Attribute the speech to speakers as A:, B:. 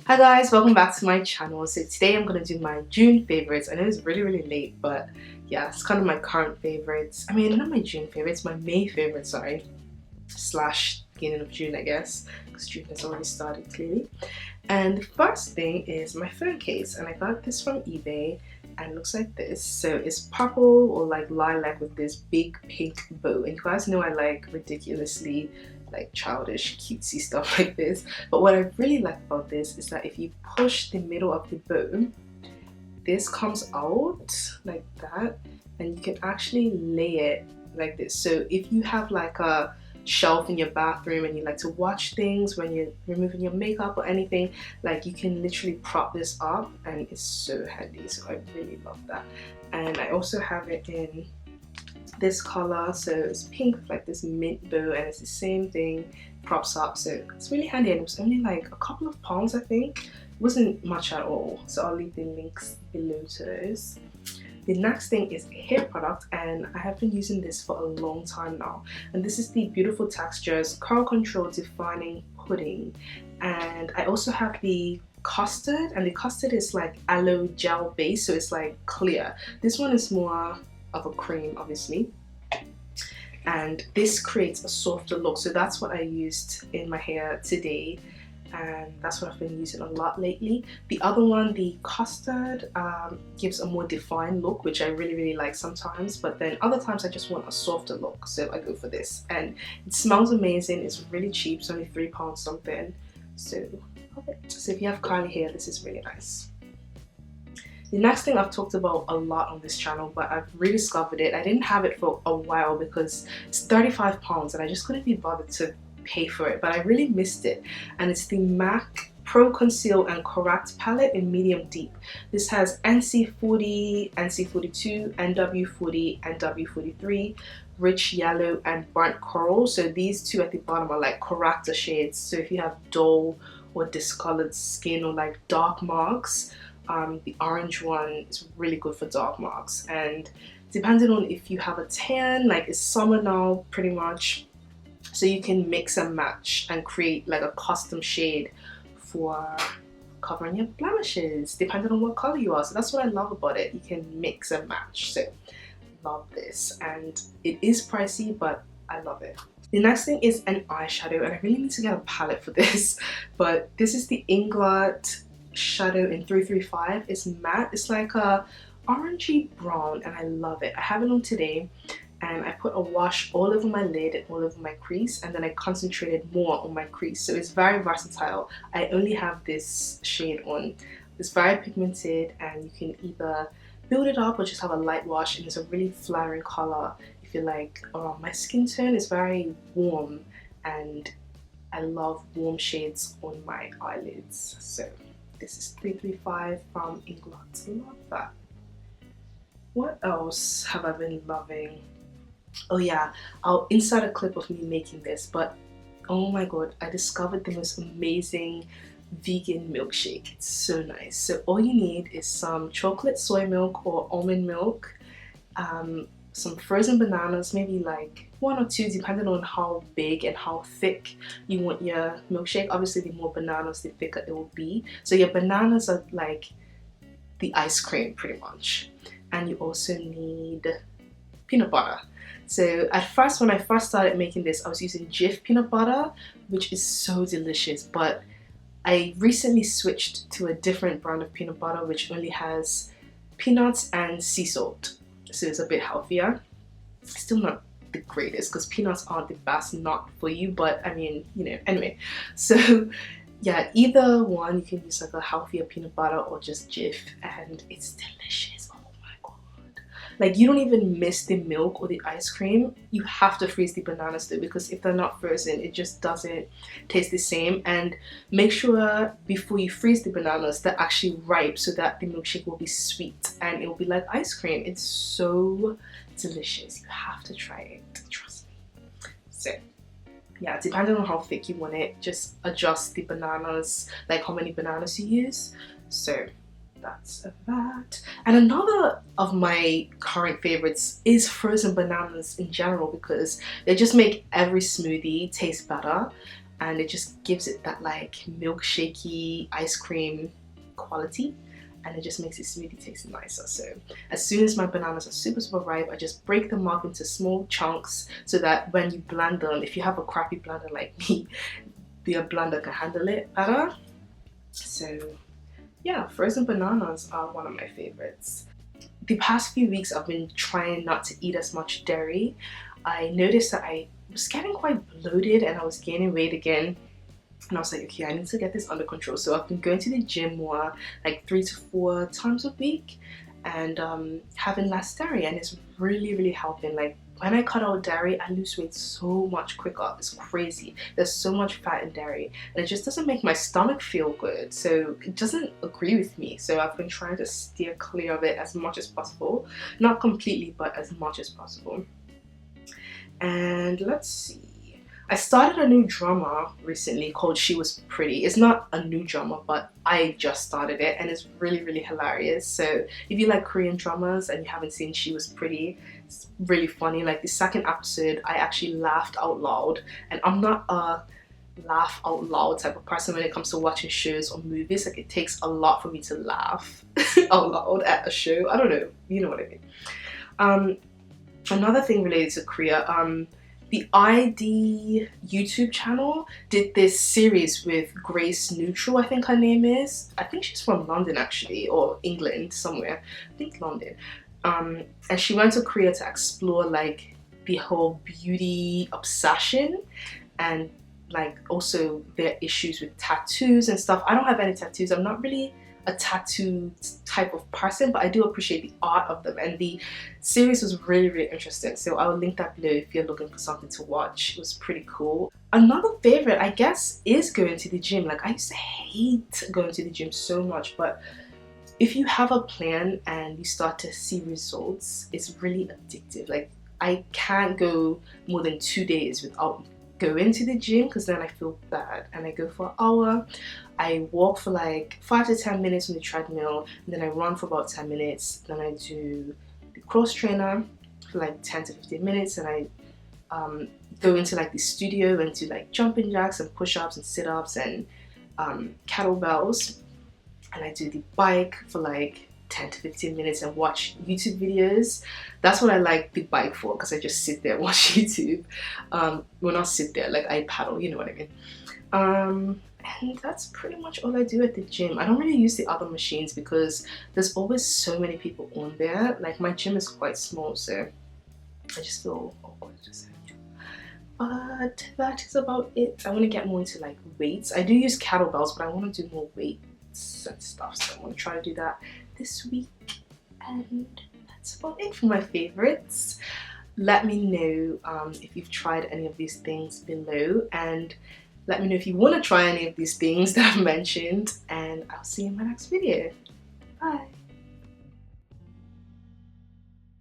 A: Hi guys, welcome back to my channel. So today I'm going to do my June favorites. I know it's really late, but yeah, it's kind of my current favorites. I mean, not my June favorites, my May favorites, sorry, slash beginning of June, I guess, because June has already started clearly. And the first thing is my phone case, and I got this from eBay and it looks like this. So it's purple or like lilac with this big pink bow, and you guys know I like ridiculously like childish cutesy stuff like this, but what I really like about this is that if you push the middle of the bow, this comes out like that and you can actually lay it like this. So if you have like a shelf in your bathroom and you like to watch things when you're removing your makeup or anything, like you can literally prop this up and it's so handy. So I really love that. And I also have it in this color, so it's pink with like this mint bow, and it's the same thing, props up, so it's really handy. And it was only like a couple of pounds, I think. It wasn't much at all, so I'll leave the links below to those. The next thing is a hair product, and I have been using this for a long time now, and this is the Beautiful Textures Curl Control Defining Pudding. And I also have the custard, and the custard is like aloe gel base, so it's like clear. This one is more of a cream, obviously, and this creates a softer look, so that's what I used in my hair today, and that's what I've been using a lot lately. The other one, the custard, gives a more defined look, which I really like sometimes, but then other times I just want a softer look, so I go for this. And it smells amazing, it's really cheap, it's only £3 something, so love it. So if you have curly hair, this is really nice. The next thing I've talked about a lot on this channel, but I've rediscovered it. I didn't have it for a while because it's £35 and I just couldn't be bothered to pay for it, but I really missed it. And it's the MAC Pro Conceal and Correct palette in medium deep. This has NC40, NC42, NW40, NW43, rich yellow and burnt coral. So these two at the bottom are like corrector shades. So if you have dull or discolored skin or like dark marks, the orange one is really good for dark marks. And depending on if you have a tan, like it's summer now pretty much, so you can mix and match and create like a custom shade for covering your blemishes depending on what color you are. So that's what I love about it, you can mix and match. So love this, and it is pricey, but I love it. The next thing is an eyeshadow, and I really need to get a palette for this, but this is the Inglot shadow in 335. It's matte, it's like a orangey brown, and I love it. I have it on today, and I put a wash all over my lid and all over my crease, and then I concentrated more on my crease, so it's very versatile. I only have this shade on. It's very pigmented, and you can either build it up or just have a light wash, and it's a really flattering color if you like around my skin tone. It's very warm, and I love warm shades on my eyelids. So this is 335 from Inglot. Love that. What else have I been loving? Oh yeah, I'll insert a clip of me making this, but oh my god, I discovered the most amazing vegan milkshake. It's so nice. So all you need is some chocolate soy milk or almond milk, some frozen bananas, maybe like 1 or 2 depending on how big and how thick you want your milkshake. Obviously the more bananas, the thicker it will be. So your bananas are like the ice cream pretty much. And you also need peanut butter. So at first, when I first started making this, I was using Jif peanut butter, which is so delicious, but I recently switched to a different brand of peanut butter which only has peanuts and sea salt, so it's a bit healthier. Still not the greatest because peanuts aren't the best nut for you, but I mean, you know, anyway. So yeah, either one, you can use like a healthier peanut butter or just Jif, and it's delicious. Oh my god, like you don't even miss the milk or the ice cream. You have to freeze the bananas though, because if they're not frozen it just doesn't taste the same. And make sure before you freeze the bananas they're actually ripe, so that the milkshake will be sweet and it will be like ice cream. It's so delicious, you have to try it, trust me. So yeah, depending on how thick you want it, just adjust the bananas, like how many bananas you use. So that's that. And another of my current favorites is frozen bananas in general, because they just make every smoothie taste better. and it just gives it that like milkshakey ice cream quality, and it just makes the smoothie taste nicer. So as soon as my bananas are super ripe, I just break them up into small chunks so that when you blend them, if you have a crappy blender like me, the blender can handle it better. So yeah, frozen bananas are one of my favorites. The past few weeks I've been trying not to eat as much dairy. I noticed that I was getting quite bloated and I was gaining weight again. And I was like, okay, I need to get this under control. So I've been going to the gym more, like 3 to 4 times a week, and having less dairy, and it's really helping. Like when I cut out dairy, I lose weight so much quicker. It's crazy. There's so much fat in dairy, and it just doesn't make my stomach feel good. So it doesn't agree with me. So I've been trying to steer clear of it as much as possible. Not completely, but as much as possible. And let's see. I started a new drama recently called She Was Pretty. It's not a new drama, but I just started it and it's really hilarious. So if you like Korean dramas and you haven't seen She Was Pretty, it's really funny. Like the second episode, I actually laughed out loud, and I'm not a laugh out loud type of person when it comes to watching shows or movies. Like it takes a lot for me to laugh out loud at a show. I don't know, you know what I mean. Another thing related to Korea, the ID YouTube channel did this series with Grace Neutral, I think her name is. I think she's from London actually, or England somewhere. I think London. And she went to Korea to explore like the whole beauty obsession, and like also their issues with tattoos and stuff. I don't have any tattoos. I'm not really a tattoo type of person, but I do appreciate the art of them, and the series was really interesting. So I'll link that below if you're looking for something to watch. It was pretty cool. Another favorite, I guess, is going to the gym. Like I used to hate going to the gym so much, but if you have a plan and you start to see results, it's really addictive. Like I can't go more than 2 days without going to the gym, because then I feel bad, and I go for an hour. I walk for like 5 to 10 minutes on the treadmill, and then I run for about 10 minutes. Then I do the cross trainer for like 10 to 15 minutes, and I go into like the studio and do like jumping jacks and push-ups and sit-ups and kettlebells, and I do the bike for like 10 to 15 minutes and watch YouTube videos. That's what I like the bike for, because I just sit there and watch YouTube. Well, not sit there, like I paddle, you know what I mean. And that's pretty much all I do at the gym. I don't really use the other machines because there's always so many people on there. Like my gym is quite small, so I just feel awkward to say. But that is about it. I want to get more into like weights. I do use kettlebells, but I want to do more weights and stuff, so I want to try to do that this week. And that's about it for my favorites. Let me know if you've tried any of these things below, and let me know if you want to try any of these things that I've mentioned, and I'll see you in my next video. Bye!